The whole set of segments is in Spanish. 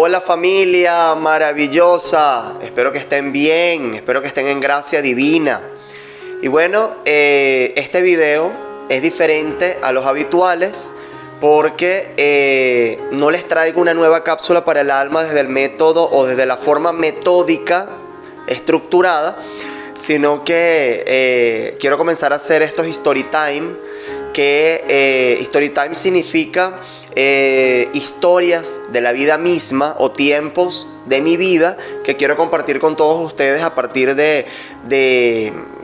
Hola familia maravillosa, espero que estén bien, espero que estén en gracia divina. Y bueno, este video es diferente a los habituales porque no les traigo una nueva cápsula para el alma desde el método o desde la forma metódica estructurada, sino que quiero comenzar a hacer estos story time, que story time significa historias de la vida misma o tiempos de mi vida que quiero compartir con todos ustedes a partir de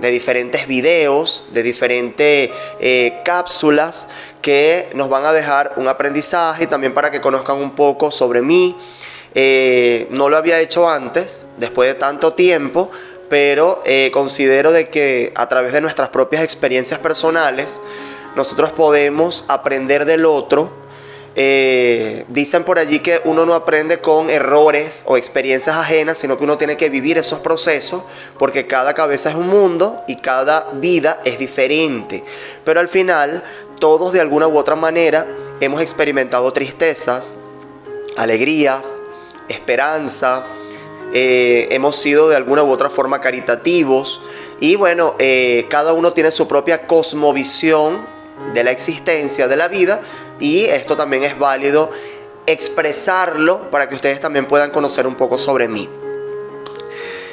diferentes videos, de diferentes cápsulas que nos van a dejar un aprendizaje y también para que conozcan un poco sobre mí. No lo había hecho antes, después de tanto tiempo, pero considero de que a través de nuestras propias experiencias personales nosotros podemos aprender del otro. Dicen por allí que uno no aprende con errores o experiencias ajenas, sino que uno tiene que vivir esos procesos, porque cada cabeza es un mundo y cada vida es diferente. Pero al final, todos de alguna u otra manera hemos experimentado tristezas, alegrías, esperanza, hemos sido de alguna u otra forma caritativos. Y bueno, cada uno tiene su propia cosmovisión de la existencia, de la vida. Y esto también es válido expresarlo para que ustedes también puedan conocer un poco sobre mí.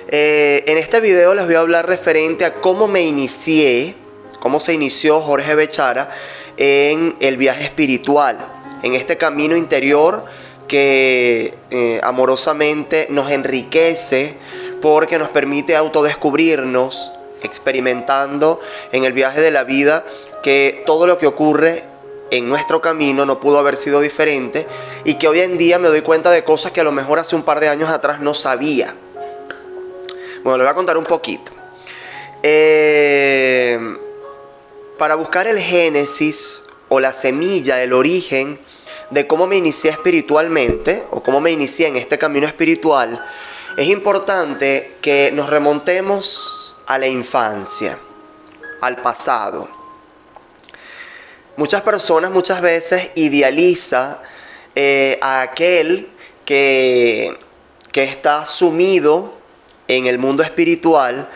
En este video les voy a hablar referente a cómo me inicié, cómo se inició Jorge Bechara en el viaje espiritual, en este camino interior que amorosamente nos enriquece porque nos permite autodescubrirnos, experimentando en el viaje de la vida que todo lo que ocurre en nuestro camino no pudo haber sido diferente y que hoy en día me doy cuenta de cosas que a lo mejor hace un par de años atrás no sabía. Bueno, les voy a contar un poquito. Para buscar el génesis o la semilla, el origen de cómo me inicié espiritualmente o cómo me inicié en este camino espiritual, es importante que nos remontemos a la infancia, al pasado. Muchas personas muchas veces idealiza a aquel que está sumido en el mundo espiritual,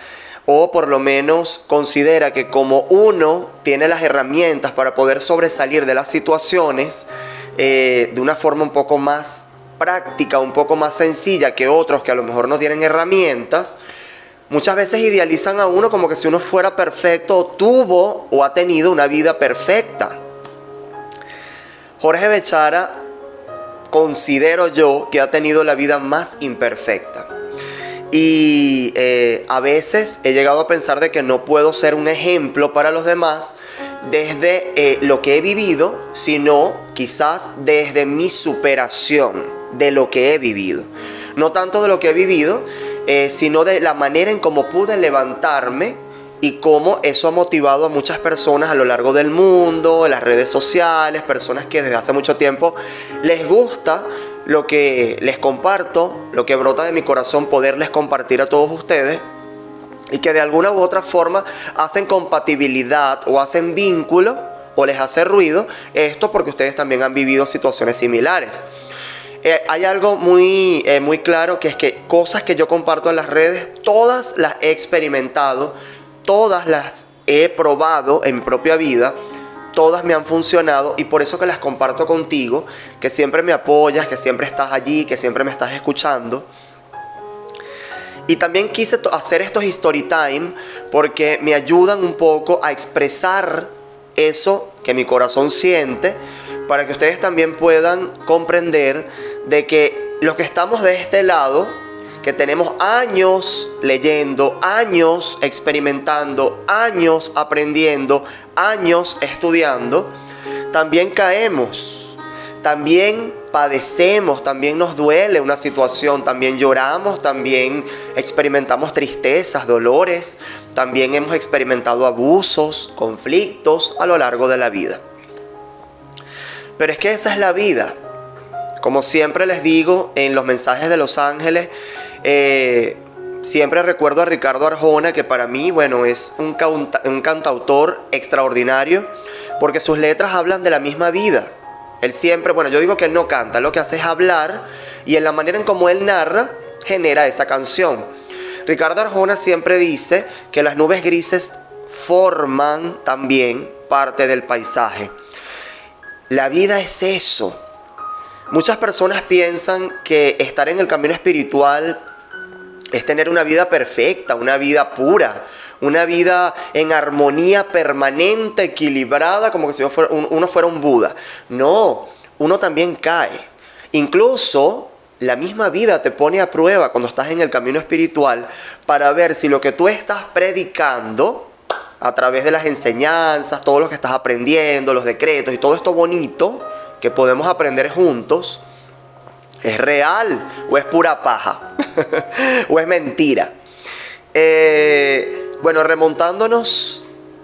o por lo menos considera que como uno tiene las herramientas para poder sobresalir de las situaciones de una forma un poco más práctica, un poco más sencilla que otros que a lo mejor no tienen herramientas. Muchas veces idealizan a uno como que si uno fuera perfecto o tuvo o ha tenido una vida perfecta. Jorge Bechara considero yo que ha tenido la vida más imperfecta. Y a veces he llegado a pensar de que no puedo ser un ejemplo para los demás desde lo que he vivido, sino quizás desde mi superación de lo que he vivido. No tanto de lo que he vivido, sino de la manera en cómo pude levantarme y cómo eso ha motivado a muchas personas a lo largo del mundo, en las redes sociales, personas que desde hace mucho tiempo les gusta lo que les comparto, lo que brota de mi corazón, poderles compartir a todos ustedes, y que de alguna u otra forma hacen compatibilidad o hacen vínculo o les hace ruido esto porque ustedes también han vivido situaciones similares. Hay algo muy claro, que es que cosas que yo comparto en las redes, todas las he experimentado, todas las he probado en mi propia vida, todas me han funcionado, y por eso que las comparto contigo, que siempre me apoyas, que siempre estás allí, que siempre me estás escuchando. Y también quise hacer estos story time porque me ayudan un poco a expresar eso que mi corazón siente, para que ustedes también puedan comprender de que los que estamos de este lado, que tenemos años leyendo, años experimentando, años aprendiendo, años estudiando, también caemos, también padecemos, también nos duele una situación, también lloramos, también experimentamos tristezas, dolores, también hemos experimentado abusos, conflictos a lo largo de la vida. Pero es que esa es la vida. Como siempre les digo en los mensajes de Los Ángeles, siempre recuerdo a Ricardo Arjona, que para mí, bueno, es un cantautor extraordinario, porque sus letras hablan de la misma vida. Él siempre, bueno, yo digo que él no canta, lo que hace es hablar y en la manera en cómo él narra, genera esa canción. Ricardo Arjona siempre dice que las nubes grises forman también parte del paisaje. La vida es eso. Muchas personas piensan que estar en el camino espiritual es tener una vida perfecta, una vida pura, una vida en armonía permanente, equilibrada, como que si uno fuera un Buda. No, uno también cae. Incluso la misma vida te pone a prueba cuando estás en el camino espiritual para ver si lo que tú estás predicando a través de las enseñanzas, todo lo que estás aprendiendo, los decretos y todo esto bonito que podemos aprender juntos, ¿es real o es pura paja? ¿O es mentira? Bueno, remontándonos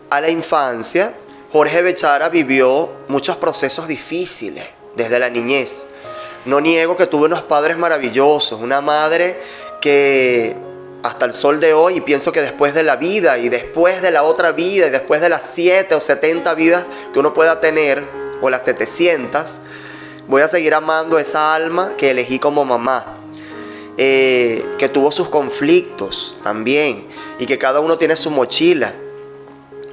a la infancia, Jorge Bechara vivió muchos procesos difíciles desde la niñez. No niego que tuve unos padres maravillosos, una madre que hasta el sol de hoy, y pienso que después de la vida y después de la otra vida y después de las 7 o 70 vidas que uno pueda tener, o las 700, voy a seguir amando esa alma que elegí como mamá. Que tuvo sus conflictos también y que cada uno tiene su mochila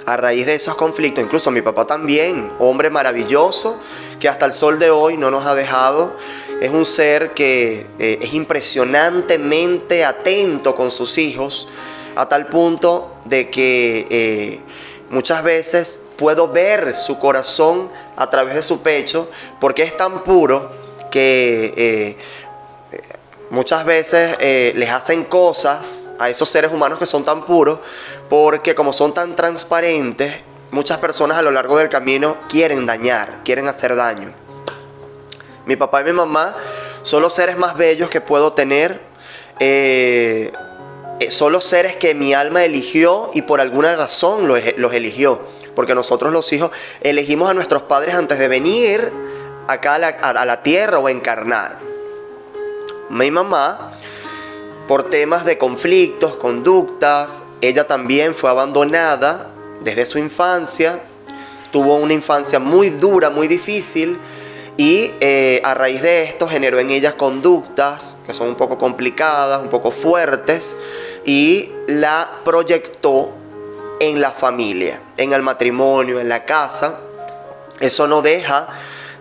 a raíz de esos conflictos. Incluso mi papá también, hombre maravilloso que hasta el sol de hoy no nos ha dejado. Es un ser que es impresionantemente atento con sus hijos, a tal punto de que muchas veces puedo ver su corazón a través de su pecho, porque es tan puro que muchas veces les hacen cosas a esos seres humanos que son tan puros, porque como son tan transparentes, muchas personas a lo largo del camino quieren dañar, quieren hacer daño. Mi papá y mi mamá son los seres más bellos que puedo tener. Son los seres que mi alma eligió y por alguna razón los eligió. Porque nosotros los hijos elegimos a nuestros padres antes de venir acá a la tierra o encarnar. Mi mamá, por temas de conflictos, conductas, ella también fue abandonada desde su infancia. Tuvo una infancia muy dura, muy difícil. Y a raíz de esto generó en ella conductas que son un poco complicadas, un poco fuertes, y la proyectó en la familia, en el matrimonio, en la casa. Eso no deja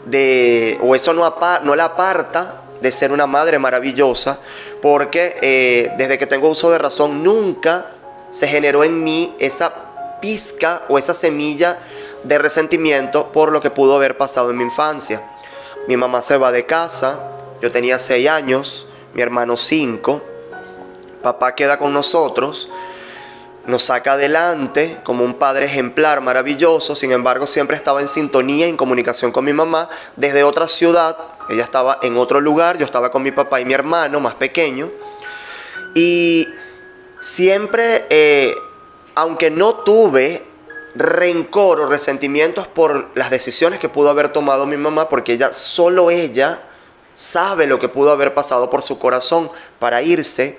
de, o eso no la aparta de ser una madre maravillosa, porque desde que tengo uso de razón nunca se generó en mí esa pizca o esa semilla de resentimiento por lo que pudo haber pasado en mi infancia. Mi mamá se va de casa, yo tenía 6 años, mi hermano 5, papá queda con nosotros, nos saca adelante como un padre ejemplar maravilloso. Sin embargo, siempre estaba en sintonía, en comunicación con mi mamá desde otra ciudad. Ella estaba en otro lugar, yo estaba con mi papá y mi hermano más pequeño. Y siempre, aunque no tuve rencor o resentimientos por las decisiones que pudo haber tomado mi mamá, porque solo ella sabe lo que pudo haber pasado por su corazón para irse,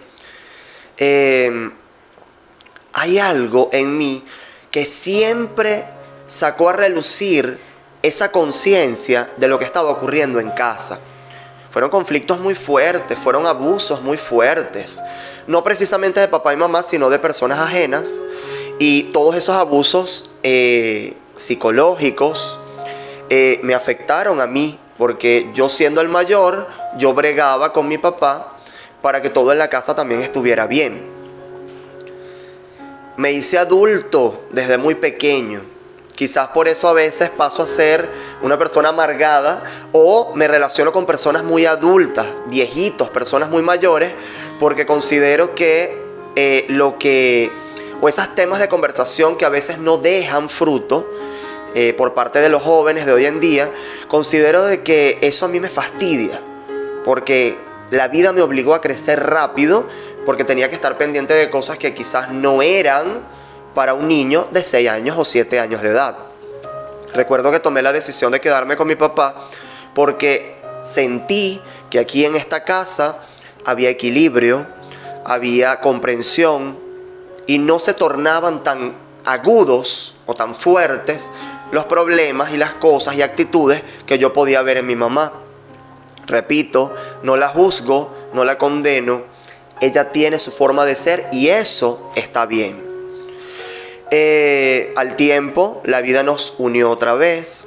hay algo en mí que siempre sacó a relucir esa conciencia de lo que estaba ocurriendo en casa. Fueron conflictos muy fuertes, fueron abusos muy fuertes, no precisamente de papá y mamá, sino de personas ajenas. Y todos esos abusos psicológicos me afectaron a mí, porque yo siendo el mayor, yo bregaba con mi papá para que todo en la casa también estuviera bien. Me hice adulto desde muy pequeño. Quizás por eso a veces paso a ser una persona amargada, o me relaciono con personas muy adultas, viejitos, personas muy mayores, porque considero que o esos temas de conversación que a veces no dejan fruto por parte de los jóvenes de hoy en día, considero de que eso a mí me fastidia, porque la vida me obligó a crecer rápido, porque tenía que estar pendiente de cosas que quizás no eran para un niño de 6 años o 7 años de edad. Recuerdo que tomé la decisión de quedarme con mi papá porque sentí que aquí en esta casa había equilibrio, había comprensión, y no se tornaban tan agudos o tan fuertes los problemas y las cosas y actitudes que yo podía ver en mi mamá. Repito, no la juzgo, no la condeno. Ella tiene su forma de ser y eso está bien. Al tiempo, la vida nos unió otra vez.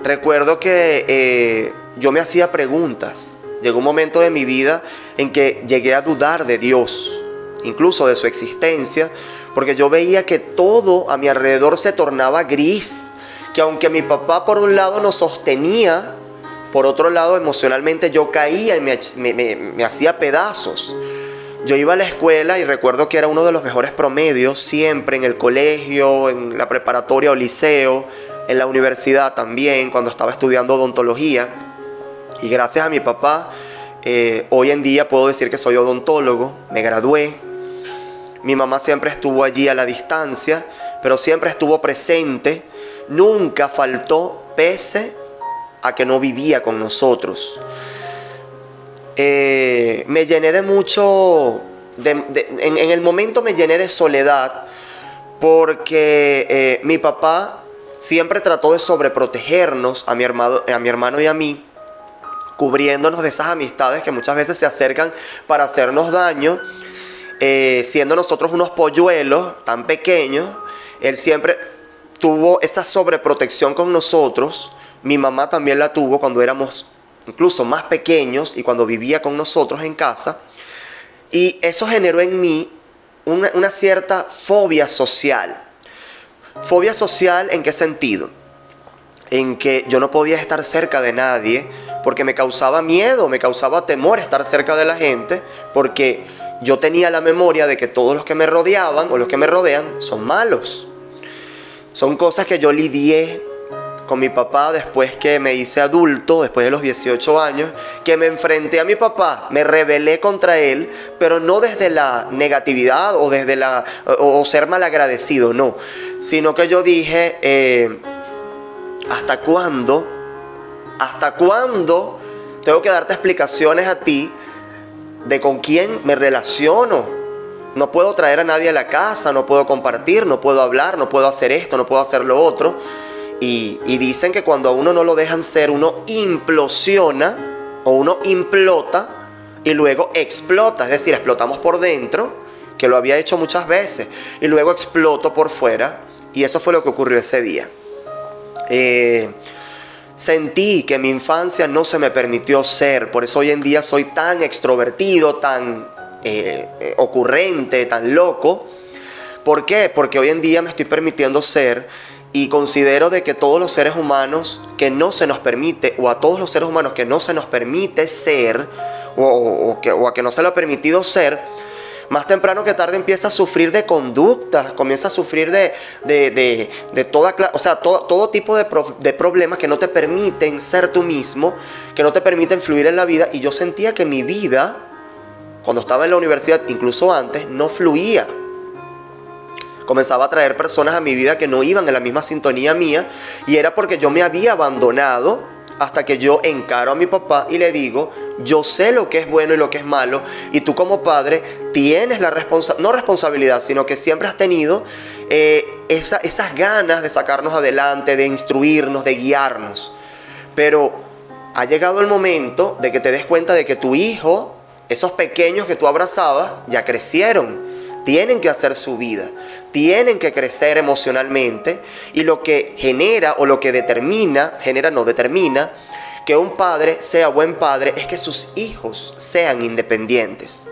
Recuerdo que yo me hacía preguntas. Llegó un momento de mi vida en que llegué a dudar de Dios, incluso de su existencia, porque yo veía que todo a mi alrededor se tornaba gris, que aunque mi papá por un lado nos sostenía, por otro lado emocionalmente yo caía y me hacía pedazos. Yo iba a la escuela y recuerdo que era uno de los mejores promedios siempre en el colegio, en la preparatoria o liceo, en la universidad también, cuando estaba estudiando odontología. Y gracias a mi papá, hoy en día puedo decir que soy odontólogo, me gradué. Mi mamá siempre estuvo allí a la distancia, pero siempre estuvo presente. Nunca faltó, pese a que no vivía con nosotros. Me llené de mucho, en el momento me llené de soledad, porque mi papá siempre trató de sobreprotegernos a mi hermano y a mí, cubriéndonos de esas amistades que muchas veces se acercan para hacernos daño, siendo nosotros unos polluelos tan pequeños. Él siempre tuvo esa sobreprotección con nosotros. Mi mamá también la tuvo cuando éramos incluso más pequeños y cuando vivía con nosotros en casa. Y eso generó en mí una cierta fobia social. ¿Fobia social en qué sentido? En que yo no podía estar cerca de nadie porque me causaba miedo, me causaba temor estar cerca de la gente, porque yo tenía la memoria de que todos los que me rodeaban o los que me rodean son malos. Son cosas que yo lidié con mi papá después que me hice adulto, después de los 18 años, que me enfrenté a mi papá, me rebelé contra él, pero no desde la negatividad o desde o ser malagradecido, no, sino que yo dije, ¿hasta cuándo? ¿Hasta cuándo tengo que darte explicaciones a ti de con quién me relaciono? No puedo traer a nadie a la casa, no puedo compartir, no puedo hablar, no puedo hacer esto, no puedo hacer lo otro. Y dicen que cuando a uno no lo dejan ser, uno implosiona o uno implota y luego explota. Es decir, explotamos por dentro, que lo había hecho muchas veces, y luego exploto por fuera. Y eso fue lo que ocurrió ese día. Sentí que mi infancia no se me permitió ser. Por eso hoy en día soy tan extrovertido, tan ocurrente, tan loco. ¿Por qué? Porque hoy en día me estoy permitiendo ser. Y considero de que todos los seres humanos que no se nos permite, o a todos los seres humanos que no se nos permite ser, o a que no se lo ha permitido ser, más temprano que tarde empieza a sufrir de conductas, comienza a sufrir de toda clase, o sea, todo tipo de problemas que no te permiten ser tú mismo, que no te permiten fluir en la vida. Y yo sentía que mi vida, cuando estaba en la universidad, incluso antes, no fluía. Comenzaba a traer personas a mi vida que no iban en la misma sintonía mía, y era porque yo me había abandonado, hasta que yo encaro a mi papá y le digo: yo sé lo que es bueno y lo que es malo, y tú como padre tienes la responsabilidad, sino que siempre has tenido esas ganas de sacarnos adelante, de instruirnos, de guiarnos. Pero ha llegado el momento de que te des cuenta de que tu hijo, esos pequeños que tú abrazabas, ya crecieron. Tienen que hacer su vida, tienen que crecer emocionalmente, y lo que genera o lo que determina que un padre sea buen padre es que sus hijos sean independientes.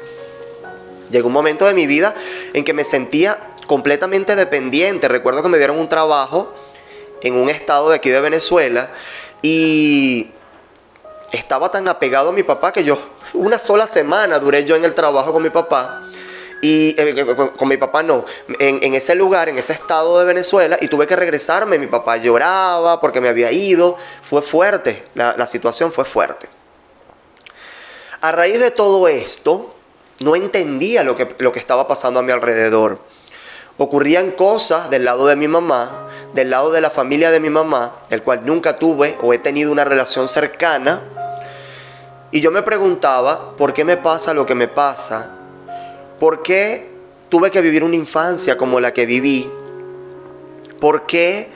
Llegó un momento de mi vida en que me sentía completamente dependiente. Recuerdo que me dieron un trabajo en un estado de aquí de Venezuela y estaba tan apegado a mi papá que una sola semana duré yo en el trabajo con mi papá. Y con mi papá no, en ese lugar, en ese estado de Venezuela, y tuve que regresarme. Mi papá lloraba porque me había ido. Fue fuerte, la situación fue fuerte. A raíz de todo esto, no entendía lo que estaba pasando a mi alrededor. Ocurrían cosas del lado de mi mamá, del lado de la familia de mi mamá, el cual nunca tuve o he tenido una relación cercana. Y yo me preguntaba, ¿por qué me pasa lo que me pasa? ¿Por qué tuve que vivir una infancia como la que viví? ¿Por qué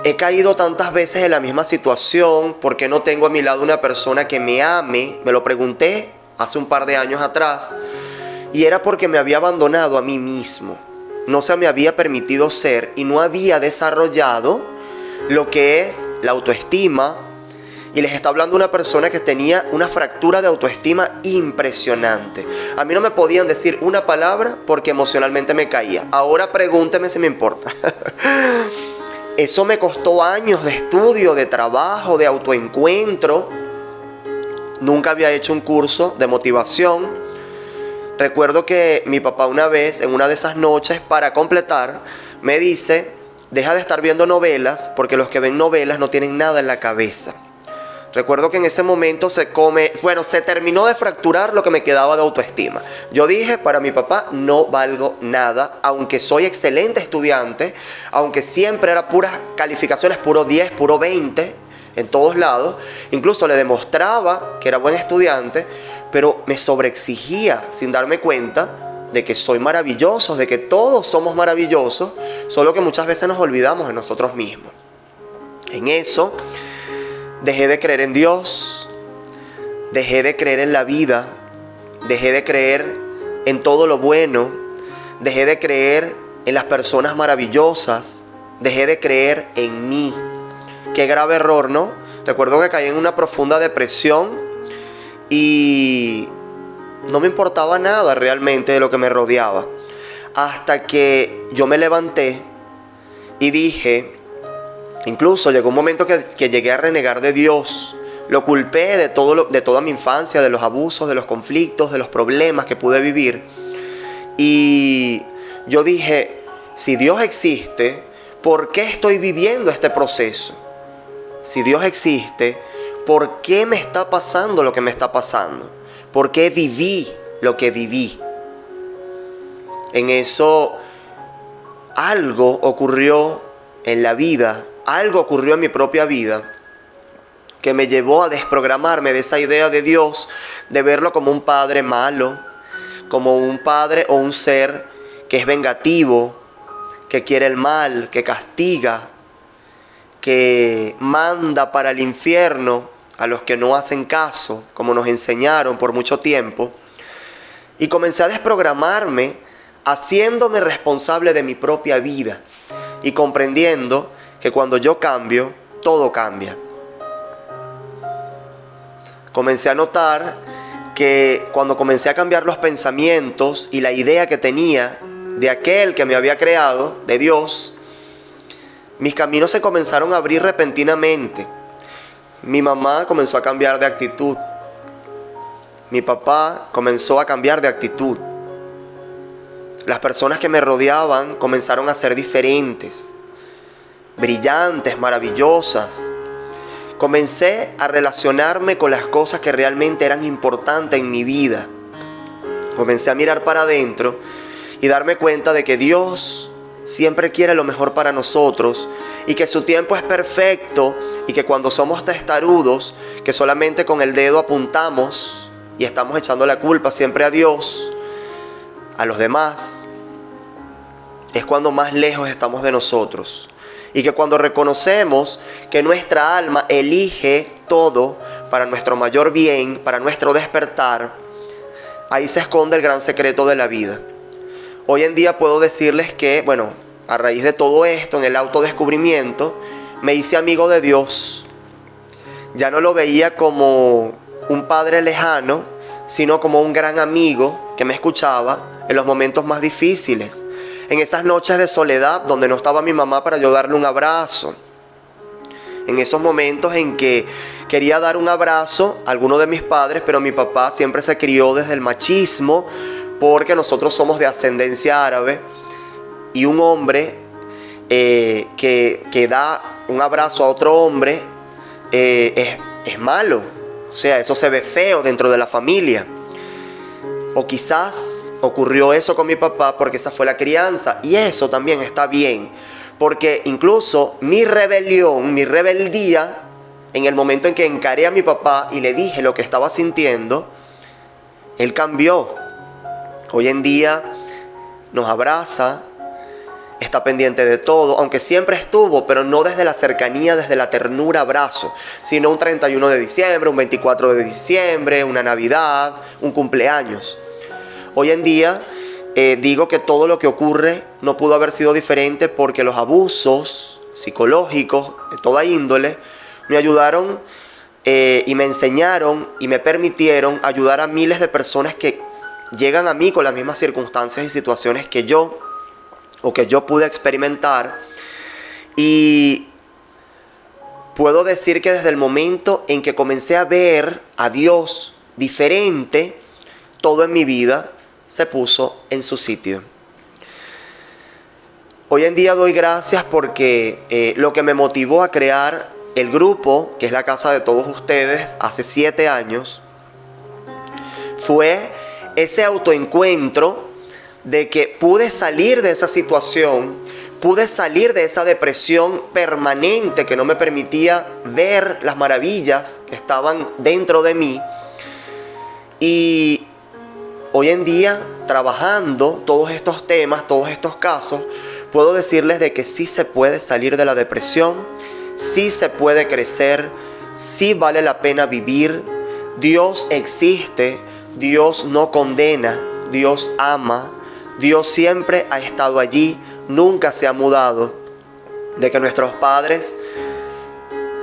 He caído tantas veces en la misma situación. ¿Por qué no tengo a mi lado una persona que me ame? Me lo pregunté hace un par de años atrás. Y era porque me había abandonado a mí mismo. No se me había permitido ser y no había desarrollado lo que es la autoestima. Y les está hablando una persona que tenía una fractura de autoestima impresionante. A mí no me podían decir una palabra porque emocionalmente me caía. Ahora pregúnteme si me importa. Eso me costó años de estudio, de trabajo, de autoencuentro. Nunca había hecho un curso de motivación. Recuerdo que mi papá una vez, en una de esas noches, para completar, me dice: deja de estar viendo novelas porque los que ven novelas no tienen nada en la cabeza. Recuerdo que en ese momento se terminó de fracturar lo que me quedaba de autoestima. Yo dije, para mi papá no valgo nada, aunque soy excelente estudiante, aunque siempre era puras calificaciones, puro 10, puro 20, en todos lados. Incluso le demostraba que era buen estudiante, pero me sobreexigía sin darme cuenta de que soy maravilloso, de que todos somos maravillosos, solo que muchas veces nos olvidamos de nosotros mismos. En eso dejé de creer en Dios, dejé de creer en la vida, dejé de creer en todo lo bueno, dejé de creer en las personas maravillosas, dejé de creer en mí. Qué grave error, ¿no? Recuerdo que caí en una profunda depresión y no me importaba nada realmente de lo que me rodeaba. Hasta que yo me levanté y dije... Incluso llegó un momento que llegué a renegar de Dios. Lo culpé de toda mi infancia, de los abusos, de los conflictos, de los problemas que pude vivir. Y yo dije, si Dios existe, ¿por qué estoy viviendo este proceso? Si Dios existe, ¿por qué me está pasando lo que me está pasando? ¿Por qué viví lo que viví? En eso algo ocurrió en la vida. Algo ocurrió en mi propia vida que me llevó a desprogramarme de esa idea de Dios, de verlo como un padre malo, como un padre o un ser que es vengativo, que quiere el mal, que castiga, que manda para el infierno a los que no hacen caso, como nos enseñaron por mucho tiempo. Y comencé a desprogramarme, haciéndome responsable de mi propia vida y comprendiendo que cuando yo cambio, todo cambia. Comencé a notar que cuando comencé a cambiar los pensamientos y la idea que tenía de aquel que me había creado, de Dios, mis caminos se comenzaron a abrir repentinamente. Mi mamá comenzó a cambiar de actitud. Mi papá comenzó a cambiar de actitud. Las personas que me rodeaban comenzaron a ser diferentes, brillantes, maravillosas. Comencé a relacionarme con las cosas que realmente eran importantes en mi vida. Comencé a mirar para adentro y darme cuenta de que Dios siempre quiere lo mejor para nosotros y que su tiempo es perfecto y que cuando somos testarudos, que solamente con el dedo apuntamos y estamos echando la culpa siempre a Dios, a los demás, es cuando más lejos estamos de nosotros. Y que cuando reconocemos que nuestra alma elige todo para nuestro mayor bien, para nuestro despertar, ahí se esconde el gran secreto de la vida. Hoy en día puedo decirles que, a raíz de todo esto, en el autodescubrimiento, me hice amigo de Dios. Ya no lo veía como un padre lejano, sino como un gran amigo que me escuchaba en los momentos más difíciles. En esas noches de soledad donde no estaba mi mamá para yo darle un abrazo. En esos momentos en que quería dar un abrazo a alguno de mis padres, pero mi papá siempre se crió desde el machismo, porque nosotros somos de ascendencia árabe. Y un hombre que da un abrazo a otro hombre es malo. O sea, eso se ve feo dentro de la familia. O quizás ocurrió eso con mi papá porque esa fue la crianza. Y eso también está bien. Porque incluso mi rebeldía, en el momento en que encaré a mi papá y le dije lo que estaba sintiendo, él cambió. Hoy en día nos abraza, está pendiente de todo, aunque siempre estuvo, pero no desde la cercanía, desde la ternura, abrazo, sino un 31 de diciembre, un 24 de diciembre, una Navidad, un cumpleaños. Hoy en día digo que todo lo que ocurre no pudo haber sido diferente porque los abusos psicológicos de toda índole me ayudaron y me enseñaron y me permitieron ayudar a miles de personas que llegan a mí con las mismas circunstancias y situaciones que yo pude experimentar. Y puedo decir que desde el momento en que comencé a ver a Dios diferente, todo en mi vida se puso en su sitio. Hoy en día doy gracias porque lo que me motivó a crear el grupo, que es la casa de todos ustedes, hace 7 años, fue ese autoencuentro de que pude salir de esa situación, pude salir de esa depresión permanente que no me permitía ver las maravillas que estaban dentro de mí. Y hoy en día, trabajando todos estos temas, todos estos casos, puedo decirles de que sí se puede salir de la depresión, sí se puede crecer, sí vale la pena vivir. Dios existe, Dios no condena, Dios ama, Dios siempre ha estado allí, nunca se ha mudado. De que nuestros padres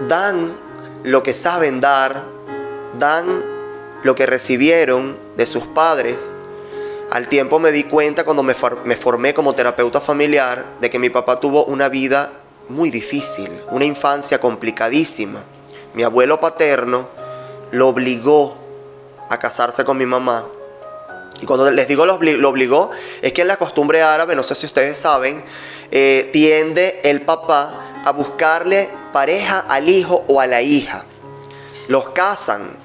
dan lo que saben dar, dan lo que recibieron de sus padres. Al tiempo me di cuenta cuando me formé como terapeuta familiar de que mi papá tuvo una vida muy difícil, una infancia complicadísima. Mi abuelo paterno lo obligó a casarse con mi mamá. Y cuando les digo lo obligó, es que en la costumbre árabe, no sé si ustedes saben, tiende el papá a buscarle pareja al hijo o a la hija. Los casan.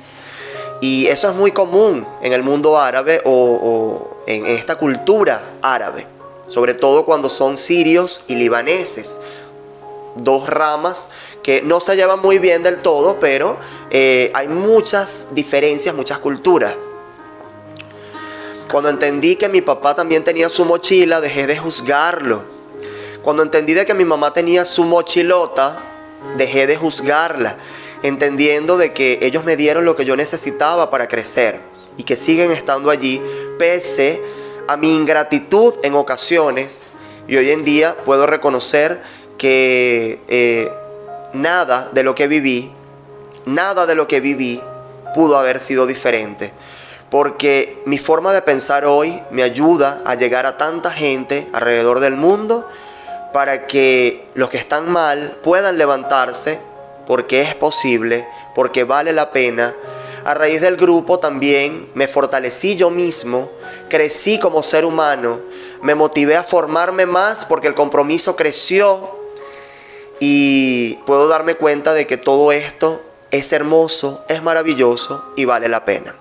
Y eso es muy común en el mundo árabe o en esta cultura árabe. Sobre todo cuando son sirios y libaneses. Dos ramas que no se llevan muy bien del todo, pero hay muchas diferencias, muchas culturas. Cuando entendí que mi papá también tenía su mochila, dejé de juzgarlo. Cuando entendí de que mi mamá tenía su mochilota, dejé de juzgarla, entendiendo de que ellos me dieron lo que yo necesitaba para crecer y que siguen estando allí pese a mi ingratitud en ocasiones. Y hoy en día puedo reconocer que nada de lo que viví pudo haber sido diferente. Porque mi forma de pensar hoy me ayuda a llegar a tanta gente alrededor del mundo para que los que están mal puedan levantarse, porque es posible, porque vale la pena. A raíz del grupo también me fortalecí yo mismo, crecí como ser humano, me motivé a formarme más porque el compromiso creció y puedo darme cuenta de que todo esto es hermoso, es maravilloso y vale la pena.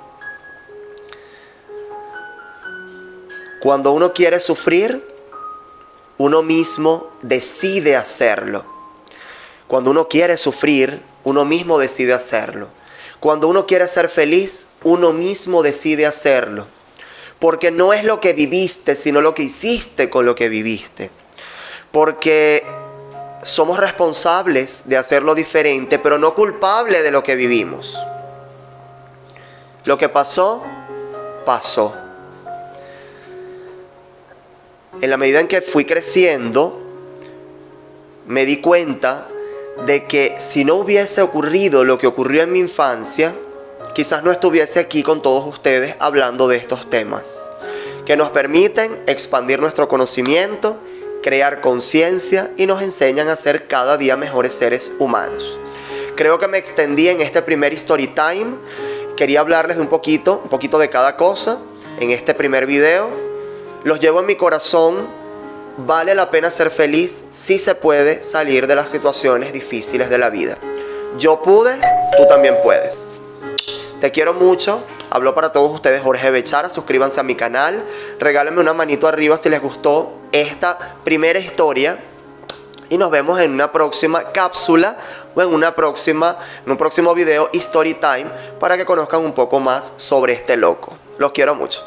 Cuando uno quiere sufrir, uno mismo decide hacerlo. Cuando uno quiere sufrir, uno mismo decide hacerlo. Cuando uno quiere ser feliz, uno mismo decide hacerlo. Porque no es lo que viviste, sino lo que hiciste con lo que viviste. Porque somos responsables de hacerlo diferente, pero no culpables de lo que vivimos. Lo que pasó, pasó. En la medida en que fui creciendo, me di cuenta de que si no hubiese ocurrido lo que ocurrió en mi infancia, quizás no estuviese aquí con todos ustedes hablando de estos temas, que nos permiten expandir nuestro conocimiento, crear conciencia y nos enseñan a ser cada día mejores seres humanos. Creo que me extendí en este primer Story Time. Quería hablarles de un poquito de cada cosa en este primer video. Los llevo en mi corazón. Vale la pena ser feliz, sí se puede salir de las situaciones difíciles de la vida. Yo pude, tú también puedes. Te quiero mucho. Habló para todos ustedes Jorge Bechara. Suscríbanse a mi canal. Regálenme una manito arriba si les gustó esta primera historia. Y nos vemos en una próxima cápsula o en un próximo video Story Time para que conozcan un poco más sobre este loco. Los quiero mucho.